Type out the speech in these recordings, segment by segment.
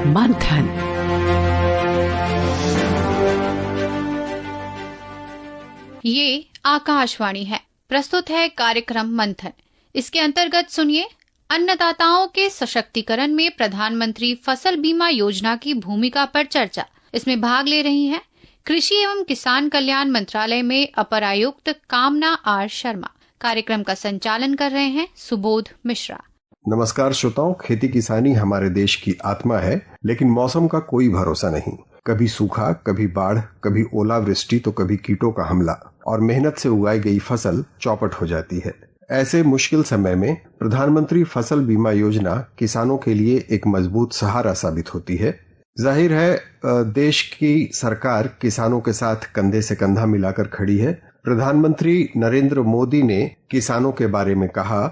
मंथन। ये आकाशवाणी है। प्रस्तुत है कार्यक्रम मंथन। इसके अंतर्गत सुनिए अन्नदाताओं के सशक्तिकरण में प्रधानमंत्री फसल बीमा योजना की भूमिका पर चर्चा। इसमें भाग ले रही हैं कृषि एवं किसान कल्याण मंत्रालय में अपर आयुक्त कामना आर शर्मा। कार्यक्रम का संचालन कर रहे हैं सुबोध मिश्रा। नमस्कार श्रोताओं, खेती किसानी हमारे देश की आत्मा है, लेकिन मौसम का कोई भरोसा नहीं। कभी सूखा, कभी बाढ़, कभी ओलावृष्टि तो कभी कीटों का हमला, और मेहनत से उगाई गई फसल चौपट हो जाती है। ऐसे मुश्किल समय में प्रधानमंत्री फसल बीमा योजना किसानों के लिए एक मजबूत सहारा साबित होती है। जाहिर है देश की सरकार किसानों के साथ कंधे से कंधा मिलाकर खड़ी है। प्रधानमंत्री नरेंद्र मोदी ने किसानों के बारे में कहा,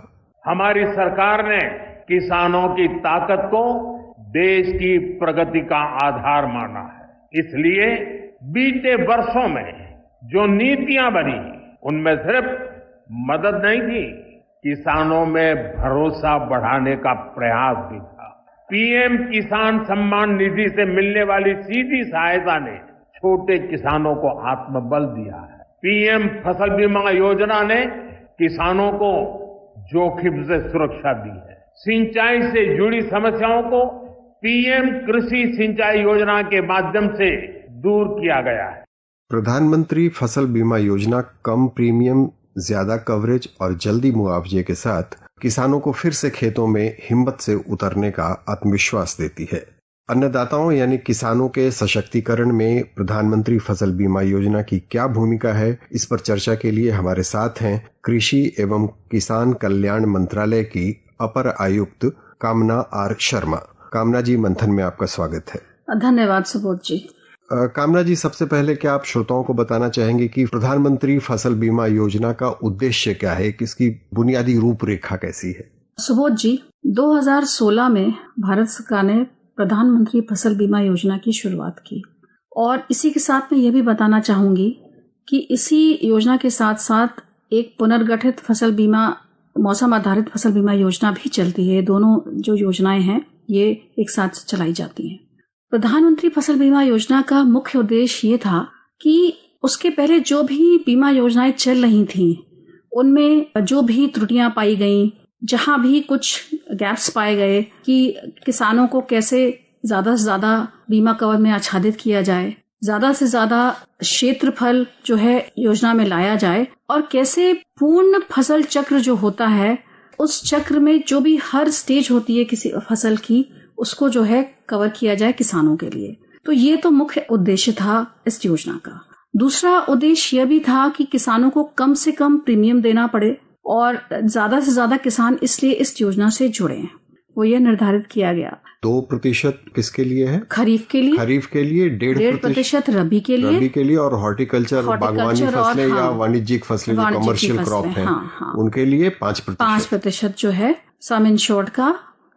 हमारी सरकार ने किसानों की ताकत को देश की प्रगति का आधार माना है। इसलिए बीते वर्षों में जो नीतियां बनी उनमें सिर्फ मदद नहीं थी, किसानों में भरोसा बढ़ाने का प्रयास भी था। पीएम किसान सम्मान निधि से मिलने वाली सीधी सहायता ने छोटे किसानों को आत्मबल दिया है। पीएम फसल बीमा योजना ने किसानों को जोखिम से सुरक्षा दी है। सिंचाई से जुड़ी समस्याओं को पीएम कृषि सिंचाई योजना के माध्यम से दूर किया गया है। प्रधानमंत्री फसल बीमा योजना कम प्रीमियम, ज्यादा कवरेज और जल्दी मुआवजे के साथ किसानों को फिर से खेतों में हिम्मत से उतरने का आत्मविश्वास देती है। अन्नदाताओं यानी किसानों के सशक्तिकरण में प्रधानमंत्री फसल बीमा योजना की क्या भूमिका है, इस पर चर्चा के लिए हमारे साथ हैं कृषि एवं किसान कल्याण मंत्रालय की अपर आयुक्त कामना आर शर्मा। कामना जी, मंथन में आपका स्वागत है। धन्यवाद सुबोध जी। कामना जी, सबसे पहले क्या आप श्रोताओं को बताना चाहेंगे कि प्रधानमंत्री फसल बीमा योजना का उद्देश्य क्या है, किसकी बुनियादी रूपरेखा कैसी है? सुबोध जी, 2016 में भारत सरकार ने प्रधानमंत्री फसल बीमा योजना की शुरुआत की, और इसी के साथ मैं यह भी बताना चाहूंगी कि इसी योजना के साथ साथ एक पुनर्गठित फसल बीमा, मौसम आधारित फसल बीमा योजना भी चलती है। दोनों जो योजनाएं हैं ये एक साथ चलाई जाती हैं। प्रधानमंत्री फसल बीमा योजना का मुख्य उद्देश्य ये था कि उसके पहले जो भी बीमा योजनाएं चल रही थीं उनमें जो भी त्रुटियां पाई गईं, जहां भी कुछ गैप्स पाए गए कि किसानों को कैसे ज्यादा से ज्यादा बीमा कवर में आच्छादित किया जाए, ज्यादा से ज्यादा क्षेत्रफल जो है योजना में लाया जाए, और कैसे पूर्ण फसल चक्र जो होता है उस चक्र में जो भी हर स्टेज होती है किसी फसल की, उसको जो है कवर किया जाए किसानों के लिए। तो ये तो मुख्य उद्देश्य था इस योजना का। दूसरा उद्देश्य यह भी था कि किसानों को कम से कम प्रीमियम देना पड़े और ज्यादा से ज्यादा किसान इसलिए इस योजना से जुड़े हैं, वो ये निर्धारित किया गया। 2% किसके लिए है? खरीफ के लिए। खरीफ के लिए 1.5% रबी के लिए और हॉर्टिकल्चर बागवानी फसलें या वाणिज्यिक फसलें जो कमर्शियल क्रॉप हैं उनके लिए 5% जो है सम इंश्योर्ड का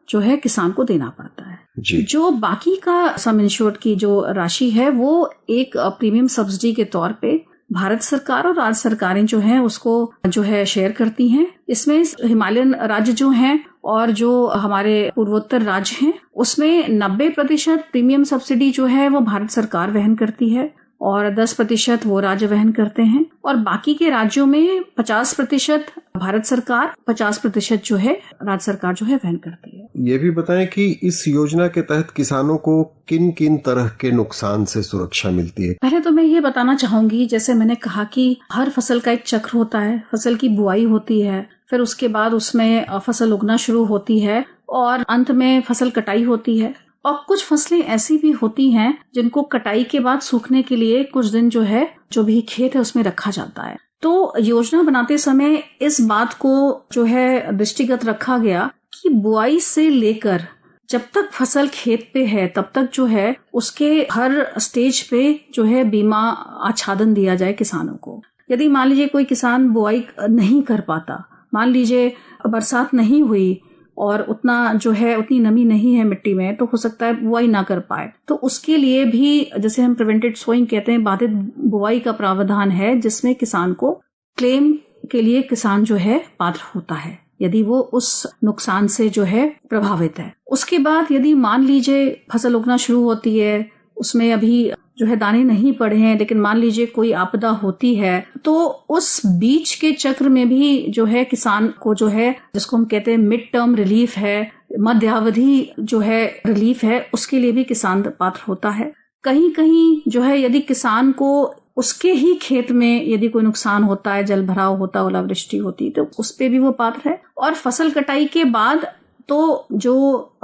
जो है किसान को देना पड़ता है जी। जो बाकी का सम इंश्योर्ड की जो राशि है वो एक प्रीमियम सब्सिडी के तौर पे भारत सरकार और राज्य सरकारें जो हैं उसको जो है शेयर करती हैं। इसमें हिमालयन राज्य जो हैं और जो हमारे पूर्वोत्तर राज्य हैं उसमें 90% प्रीमियम सब्सिडी जो है वो भारत सरकार वहन करती है और 10% वो राज्य वहन करते हैं, और बाकी के राज्यों में 50% भारत सरकार, 50% जो है राज्य सरकार जो है वहन करती है। ये भी बताएं कि इस योजना के तहत किसानों को किन किन तरह के नुकसान से सुरक्षा मिलती है? पहले तो मैं ये बताना चाहूंगी, जैसे मैंने कहा कि हर फसल का एक चक्र होता है। फसल की बुआई होती है, फिर उसके बाद उसमें फसल उगना शुरू होती है और अंत में फसल कटाई होती है। और कुछ फसलें ऐसी भी होती हैं जिनको कटाई के बाद सूखने के लिए कुछ दिन जो है जो भी खेत है उसमें रखा जाता है। तो योजना बनाते समय इस बात को जो है दृष्टिगत रखा गया कि बुआई से लेकर जब तक फसल खेत पे है तब तक जो है उसके हर स्टेज पे जो है बीमा आच्छादन दिया जाए किसानों को। यदि मान लीजिए कोई किसान बुआई नहीं कर पाता, मान लीजिए बरसात नहीं हुई और उतना जो है उतनी नमी नहीं है मिट्टी में, तो हो सकता है बुआई ना कर पाए, तो उसके लिए भी जैसे हम प्रिवेंटेड सोइंग कहते हैं, बाधित बुआई का प्रावधान है जिसमें किसान को क्लेम के लिए किसान जो है पात्र होता है। यदि वो उस नुकसान से जो है प्रभावित है। उसके बाद यदि मान लीजिए फसल उगना शुरू होती है, उसमें अभी जो है दाने नहीं पड़े हैं, लेकिन मान लीजिए कोई आपदा होती है, तो उस बीच के चक्र में भी जो है किसान को जो है, जिसको हम कहते हैं मिड टर्म रिलीफ है, मध्यावधि जो है रिलीफ है, उसके लिए भी किसान पात्र होता है। कहीं कहीं जो है यदि किसान को उसके ही खेत में यदि कोई नुकसान होता है, जल भराव होता है, ओलावृष्टि होती, तो उस पे भी वो पात्र है। और फसल कटाई के बाद तो जो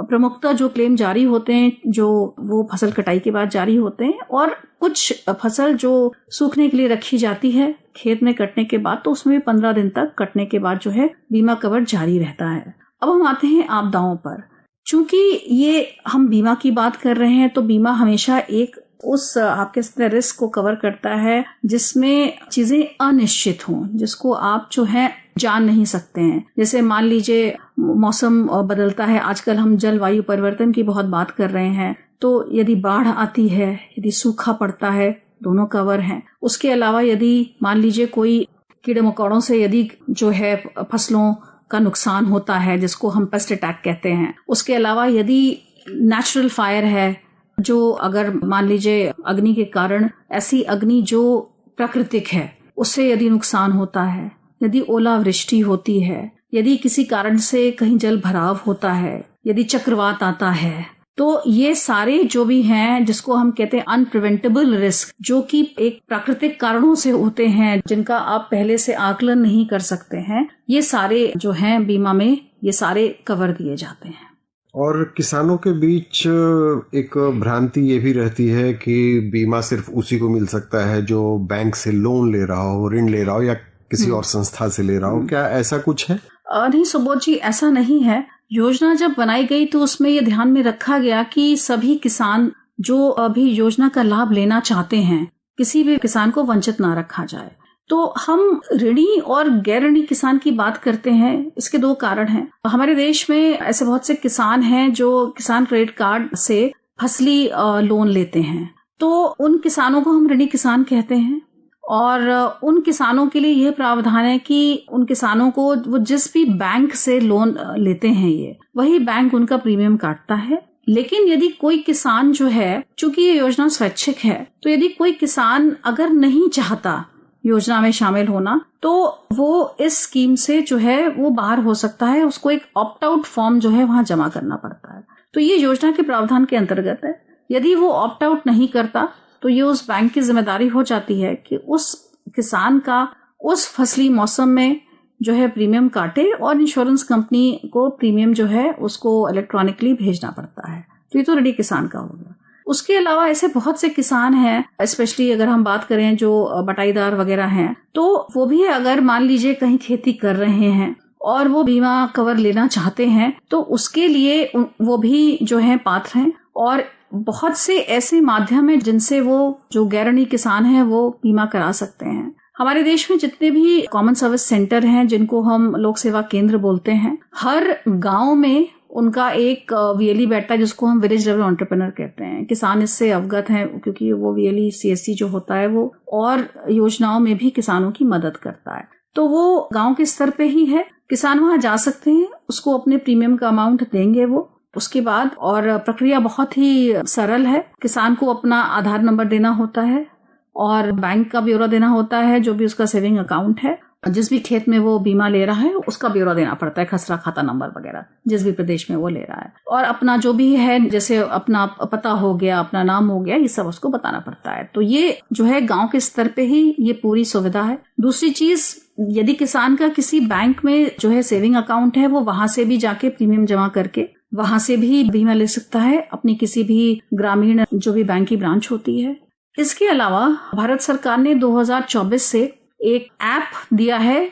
प्रमुखता जो क्लेम जारी होते हैं, जो वो फसल कटाई के बाद जारी होते हैं, और कुछ फसल जो सूखने के लिए रखी जाती है खेत में कटने के बाद, तो उसमें भी 15 दिन तक कटने के बाद जो है बीमा कवर जारी रहता है। अब हम आते हैं आपदाओं पर। चूंकि ये हम बीमा की बात कर रहे हैं, तो बीमा हमेशा एक उस आपके रिस्क को कवर करता है जिसमें चीजें अनिश्चित हों, जिसको आप जो है जान नहीं सकते हैं। जैसे मान लीजिए मौसम बदलता है, आजकल हम जलवायु परिवर्तन की बहुत बात कर रहे हैं, तो यदि बाढ़ आती है, यदि सूखा पड़ता है, दोनों कवर हैं। उसके अलावा यदि मान लीजिए कोई कीड़े मकोड़ों से यदि जो है फसलों का नुकसान होता है, जिसको हम पेस्ट अटैक कहते हैं। उसके अलावा यदि नेचुरल फायर है, जो अगर मान लीजिए अग्नि के कारण, ऐसी अग्नि जो प्राकृतिक है, उससे यदि नुकसान होता है, यदि ओलावृष्टि होती है, यदि किसी कारण से कहीं जल भराव होता है, यदि चक्रवात आता है, तो ये सारे जो भी हैं, जिसको हम कहते हैं अनप्रिवेंटेबल रिस्क, जो कि एक प्राकृतिक कारणों से होते हैं, जिनका आप पहले से आकलन नहीं कर सकते हैं, ये सारे जो हैं बीमा में ये सारे कवर दिए जाते हैं। और किसानों के बीच एक भ्रांति ये भी रहती है कि बीमा सिर्फ उसी को मिल सकता है जो बैंक से लोन ले रहा हो, ऋण ले रहा हो, या किसी और संस्था से ले रहा हो। क्या ऐसा कुछ है? नहीं सुबोध जी, ऐसा नहीं है। योजना जब बनाई गई तो उसमें ये ध्यान में रखा गया कि सभी किसान जो अभी योजना का लाभ लेना चाहते हैं, किसी भी किसान को वंचित ना रखा जाए। तो हम ऋणी और गैर ऋणी किसान की बात करते हैं, इसके 2 कारण हैं। हमारे देश में ऐसे बहुत से किसान हैं जो किसान क्रेडिट कार्ड से फसली लोन लेते हैं, तो उन किसानों को हम ऋणी किसान कहते हैं। और उन किसानों के लिए यह प्रावधान है कि उन किसानों को वो जिस भी बैंक से लोन लेते हैं, ये वही बैंक उनका प्रीमियम काटता है। लेकिन यदि कोई किसान जो है, चूंकि ये योजना स्वैच्छिक है, तो यदि कोई किसान अगर नहीं चाहता योजना में शामिल होना, तो वो इस स्कीम से जो है वो बाहर हो सकता है। उसको एक ऑप्ट आउट फॉर्म जो है वहां जमा करना पड़ता है। तो ये योजना के प्रावधान के अंतर्गत है। यदि वो ऑप्ट आउट नहीं करता, तो ये उस बैंक की जिम्मेदारी हो जाती है कि उस किसान का उस फसली मौसम में जो है प्रीमियम काटे, और इंश्योरेंस कंपनी को प्रीमियम जो है उसको इलेक्ट्रॉनिकली भेजना पड़ता है। तो ये तो ऋणी किसान का हो गया। उसके अलावा ऐसे बहुत से किसान हैं, स्पेशली अगर हम बात करें जो बटाईदार वगैरह हैं, तो वो भी अगर मान लीजिए कहीं खेती कर रहे हैं और वो बीमा कवर लेना चाहते हैं, तो उसके लिए वो भी जो है पात्र हैं। और बहुत से ऐसे माध्यम हैं जिनसे वो जो गैर ऋणी किसान हैं वो बीमा करा सकते हैं। हमारे देश में जितने भी कॉमन सर्विस सेंटर हैं, जिनको हम लोक सेवा केंद्र बोलते हैं, हर गांव में उनका एक वीएलई बैठता है, जिसको हम विलेज लेवल एंटरप्रेन्योर कहते हैं। किसान इससे अवगत हैं क्योंकि वो वीएलई सीएससी जो होता है वो और योजनाओं में भी किसानों की मदद करता है। तो वो गांव के स्तर पे ही है, किसान वहां जा सकते हैं, उसको अपने प्रीमियम का अमाउंट देंगे वो। उसके बाद और प्रक्रिया बहुत ही सरल है। किसान को अपना आधार नंबर देना होता है और बैंक का ब्यौरा देना होता है, जो भी उसका सेविंग अकाउंट है। जिस भी खेत में वो बीमा ले रहा है उसका ब्यौरा देना पड़ता है, खसरा खाता नंबर वगैरह, जिस भी प्रदेश में वो ले रहा है। और अपना जो भी है, जैसे अपना पता हो गया, अपना नाम हो गया, ये सब उसको बताना पड़ता है। तो ये जो है गांव के स्तर पे ही ये पूरी सुविधा है। दूसरी चीज, यदि किसान का किसी बैंक में जो है सेविंग अकाउंट है, वो वहां से भी जाके प्रीमियम जमा करके वहां से भी बीमा ले सकता है, अपनी किसी भी ग्रामीण जो भी बैंक की ब्रांच होती है। इसके अलावा भारत सरकार ने 2024 से एक ऐप दिया है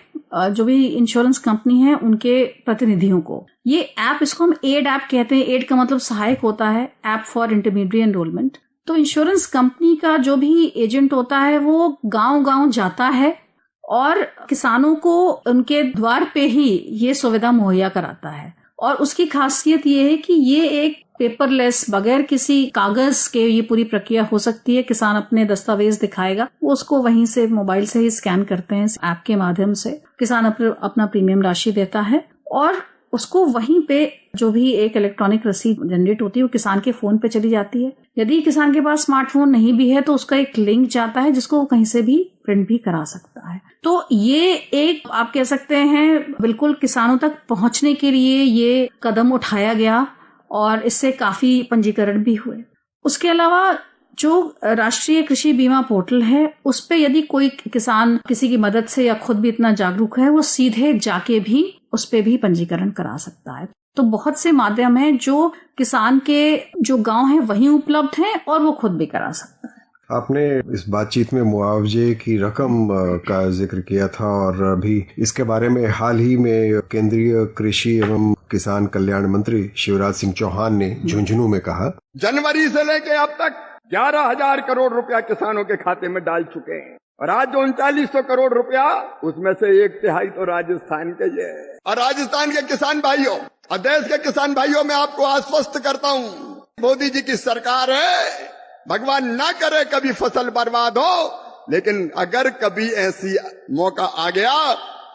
जो भी इंश्योरेंस कंपनी है उनके प्रतिनिधियों को। ये ऐप, इसको हम एड ऐप कहते हैं। एड का मतलब सहायक होता है, ऐप फॉर इंटरमीडिएट एनरोलमेंट। तो इंश्योरेंस कंपनी का जो भी एजेंट होता है वो गांव-गांव जाता है और किसानों को उनके द्वार पे ही ये सुविधा मुहैया कराता है। और उसकी खासियत ये है कि ये एक पेपरलेस, बगैर किसी कागज के ये पूरी प्रक्रिया हो सकती है। किसान अपने दस्तावेज दिखाएगा, वो उसको वहीं से मोबाइल से ही स्कैन करते हैं। ऐप के माध्यम से किसान अपना प्रीमियम राशि देता है और उसको वहीं पे जो भी एक इलेक्ट्रॉनिक रसीद जनरेट होती है वो किसान के फोन पे चली जाती है। यदि किसान के पास स्मार्टफोन नहीं भी है तो उसका एक लिंक जाता है जिसको वो कहीं से भी प्रिंट भी करा सकता है। तो ये एक आप कह सकते हैं बिल्कुल किसानों तक पहुंचने के लिए ये कदम उठाया गया और इससे काफी पंजीकरण भी हुए। उसके अलावा जो राष्ट्रीय कृषि बीमा पोर्टल है उस पे यदि कोई किसान किसी की मदद से या खुद भी इतना जागरूक है वो सीधे जाके भी उस पे भी पंजीकरण करा सकता है। तो बहुत से माध्यम हैं जो किसान के जो गांव हैं वहीं उपलब्ध हैं और वो खुद भी करा सकता है। आपने इस बातचीत में मुआवजे की रकम का जिक्र किया था और अभी इसके बारे में हाल ही में केंद्रीय कृषि एवं किसान कल्याण मंत्री शिवराज सिंह चौहान ने झुंझुनू में कहा, जनवरी से लेके अब तक 11,000 करोड़ रुपया किसानों के खाते में डाल चुके हैं और आज जो 3900 करोड़ रुपया उसमें से 1/3 तो राजस्थान के ये है। और राजस्थान के किसान भाइयों और देश के किसान भाइयों मैं आपको आश्वस्त करता हूँ, मोदी जी की सरकार है, भगवान ना करे कभी फसल बर्बाद हो, लेकिन अगर कभी ऐसी मौका आ गया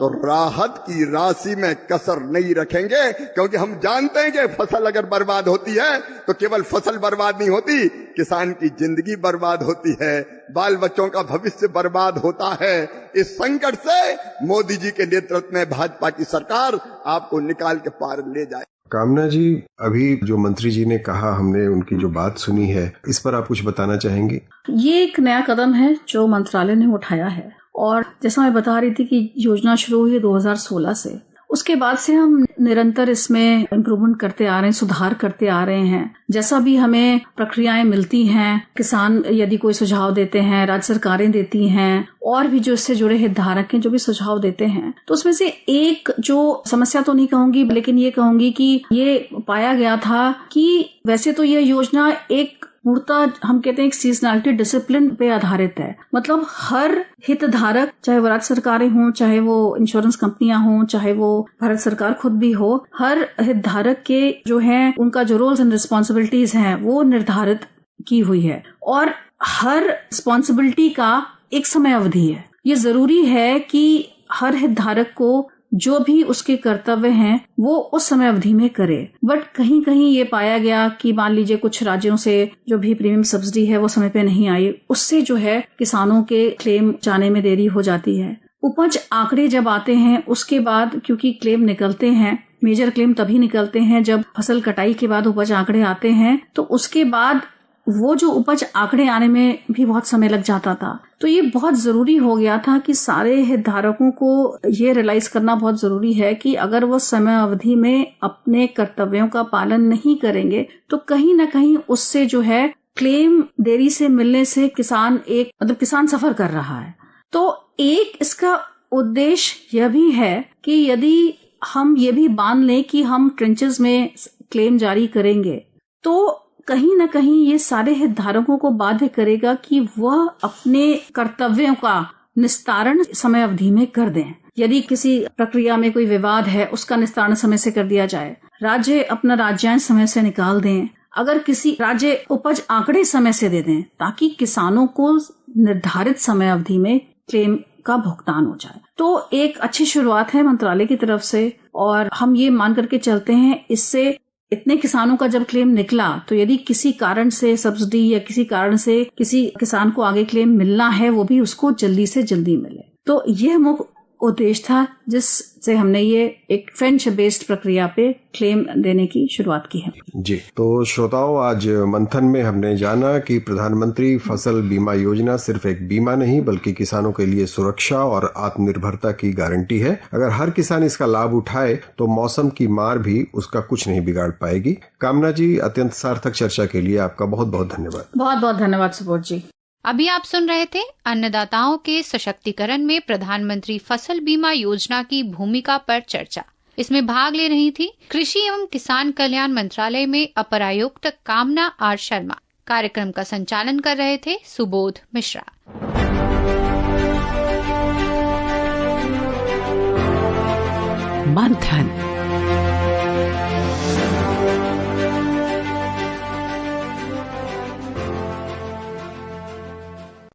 तो राहत की राशि में कसर नहीं रखेंगे, क्योंकि हम जानते हैं कि फसल अगर बर्बाद होती है तो केवल फसल बर्बाद नहीं होती, किसान की जिंदगी बर्बाद होती है, बाल बच्चों का भविष्य बर्बाद होता है। इस संकट से मोदी जी के नेतृत्व में भाजपा की सरकार आपको निकाल के पार ले जाए। कामना जी, अभी जो मंत्री जी ने कहा, हमने उनकी जो बात सुनी है, इस पर आप कुछ बताना चाहेंगे? ये एक नया कदम है जो मंत्रालय ने उठाया है और जैसा मैं बता रही थी कि योजना शुरू हुई 2016 से, उसके बाद से हम निरंतर इसमें इम्प्रूवमेंट करते आ रहे हैं, सुधार करते आ रहे हैं। जैसा भी हमें प्रक्रियाएं मिलती हैं, किसान यदि कोई सुझाव देते हैं, राज्य सरकारें देती हैं और भी जो इससे जुड़े हितधारक हैं जो भी सुझाव देते हैं, तो उसमें से एक जो समस्या तो नहीं कहूंगी लेकिन ये कहूंगी कि ये पाया गया था कि वैसे तो यह योजना एक पूर्णता हम कहते हैं एक सीजनलिटी डिसिप्लिन पे आधारित है। मतलब हर हितधारक, चाहे वो राज्य सरकारें हों, चाहे वो इंश्योरेंस कंपनियां हों, चाहे वो भारत सरकार खुद भी हो, हर हितधारक के जो है उनका जो रोल्स एंड रिस्पॉन्सिबिलिटीज हैं वो निर्धारित की हुई है और हर रिस्पॉन्सिबिलिटी का एक समय अवधि है। ये जरूरी है कि हर हितधारक को जो भी उसके कर्तव्य हैं वो उस समय अवधि में करे। बट कहीं कहीं ये पाया गया कि मान लीजिए कुछ राज्यों से जो भी प्रीमियम सब्सिडी है वो समय पे नहीं आई, उससे जो है किसानों के क्लेम जाने में देरी हो जाती है। उपज आंकड़े जब आते हैं उसके बाद, क्योंकि क्लेम निकलते हैं, मेजर क्लेम तभी निकलते हैं जब फसल कटाई के बाद उपज आंकड़े आते हैं, तो उसके बाद वो जो उपज आंकड़े आने में भी बहुत समय लग जाता था। तो ये बहुत जरूरी हो गया था कि सारे हितधारकों को ये रियलाइज करना बहुत जरूरी है कि अगर वो समय अवधि में अपने कर्तव्यों का पालन नहीं करेंगे तो कहीं ना कहीं उससे जो है क्लेम देरी से मिलने से किसान सफर कर रहा है। तो एक इसका उद्देश्य यह भी है कि यदि हम ये भी मान लें कि हम ट्रेंचेस में क्लेम जारी करेंगे तो कहीं न कहीं ये सारे हितधारकों को बाध्य करेगा कि वह अपने कर्तव्यों का निस्तारण समय अवधि में कर दें। यदि किसी प्रक्रिया में कोई विवाद है उसका निस्तारण समय से कर दिया जाए, राज्य अपना राज्यांश समय से निकाल दें, अगर किसी राज्य उपज आंकड़े समय से दे दें ताकि किसानों को निर्धारित समय अवधि में क्लेम का भुगतान हो जाए। तो एक अच्छी शुरुआत है मंत्रालय की तरफ से और हम ये मान करके चलते हैं इससे इतने किसानों का जब क्लेम निकला तो यदि किसी कारण से सब्सिडी या किसी कारण से किसी किसान को आगे क्लेम मिलना है वो भी उसको जल्दी से जल्दी मिले। तो यह मुख्य उद्देश्य था जिससे हमने ये एक फ्रेंच बेस्ड प्रक्रिया पे क्लेम देने की शुरुआत की है। जी, तो श्रोताओं, आज मंथन में हमने जाना कि प्रधानमंत्री फसल बीमा योजना सिर्फ एक बीमा नहीं बल्कि किसानों के लिए सुरक्षा और आत्मनिर्भरता की गारंटी है। अगर हर किसान इसका लाभ उठाए तो मौसम की मार भी उसका कुछ नहीं बिगाड़ पाएगी। कामना जी, अत्यंत सार्थक चर्चा के लिए आपका बहुत बहुत धन्यवाद। बहुत बहुत धन्यवाद सुबोध जी। अभी आप सुन रहे थे अन्नदाताओं के सशक्तिकरण में प्रधानमंत्री फसल बीमा योजना की भूमिका पर चर्चा। इसमें भाग ले रही थी कृषि एवं किसान कल्याण मंत्रालय में अपर आयुक्त कामना आर शर्मा। कार्यक्रम का संचालन कर रहे थे सुबोध मिश्रा। मंथन।